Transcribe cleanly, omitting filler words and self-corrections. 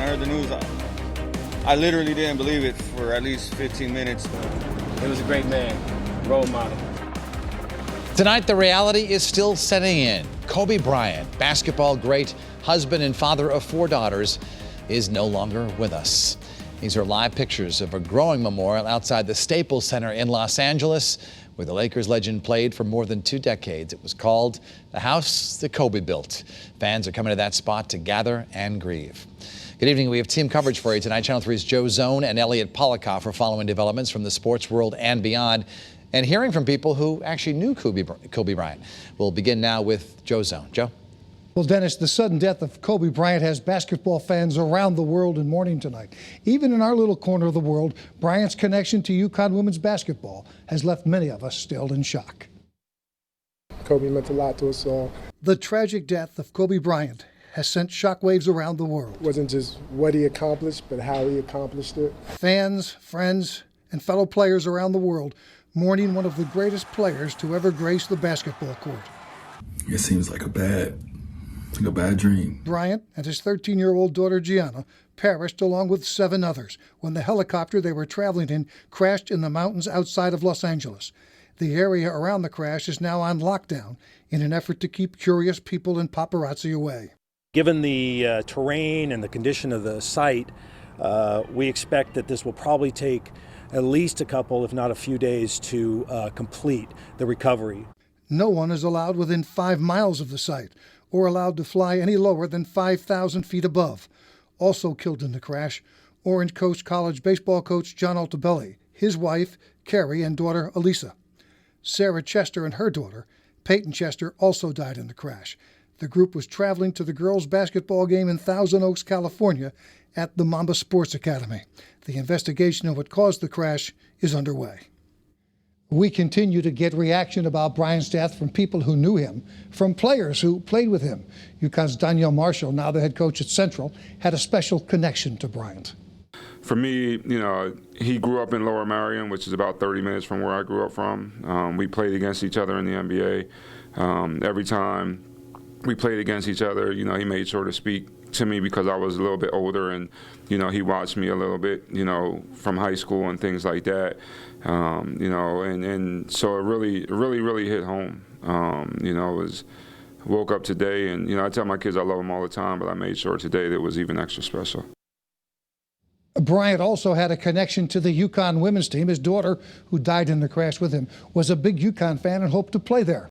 heard the news, I literally didn't believe it for at least 15 minutes. He was a great man, role model. Tonight, the reality is still setting in. Kobe Bryant, basketball great, husband and father of 4 daughters, is no longer with us. These are live pictures of a growing memorial outside the Staples Center in Los Angeles, where the Lakers legend played for more than 2 decades. It was called the house that Kobe built. Fans are coming to that spot to gather and grieve. Good evening. We have team coverage for you tonight. Channel 3's Joe Zone and Elliot Polikoff are following developments from the sports world and beyond, and hearing from people who actually knew Kobe Bryant. We'll begin now with Joe Zone. Joe? Well, Dennis, the sudden death of Kobe Bryant has basketball fans around the world in mourning tonight. Even in our little corner of the world, Bryant's connection to UConn women's basketball has left many of us still in shock. Kobe meant a lot to us all. The tragic death of Kobe Bryant has sent shockwaves around the world. It wasn't just what he accomplished, but how he accomplished it. Fans, friends, and fellow players around the world mourning one of the greatest players to ever grace the basketball court. It seems like a bad dream. Bryant and his 13-year-old daughter Gianna perished along with 7 others when the helicopter they were traveling in crashed in the mountains outside of Los Angeles. The area around the crash is now on lockdown in an effort to keep curious people and paparazzi away. Given the terrain and the condition of the site, we expect that this will probably take at least a couple, if not a few days, to complete the recovery. No one is allowed within 5 miles of the site or allowed to fly any lower than 5,000 feet above. Also killed in the crash, Orange Coast College baseball coach John Altobelli, his wife, Carrie, and daughter, Elisa. Sarah Chester and her daughter, Peyton Chester, also died in the crash. The group was traveling to the girls' basketball game in Thousand Oaks, California, at the Mamba Sports Academy. The investigation of what caused the crash is underway. We continue to get reaction about Bryant's death from people who knew him, from players who played with him. UConn's Danielle Marshall, now the head coach at Central, had a special connection to Bryant. For me, he grew up in Lower Marion, which is about 30 minutes from where I grew up from. We played against each other in the NBA. Every time we played against each other, he made sure to speak to me because I was a little bit older, and he watched me a little bit, from high school and things like that. And so it really hit home. Woke up today, and I tell my kids I love them all the time, but I made sure today that it was even extra special. Bryant also had a connection to the UConn women's team. His daughter, who died in the crash with him, was a big UConn fan and hoped to play there.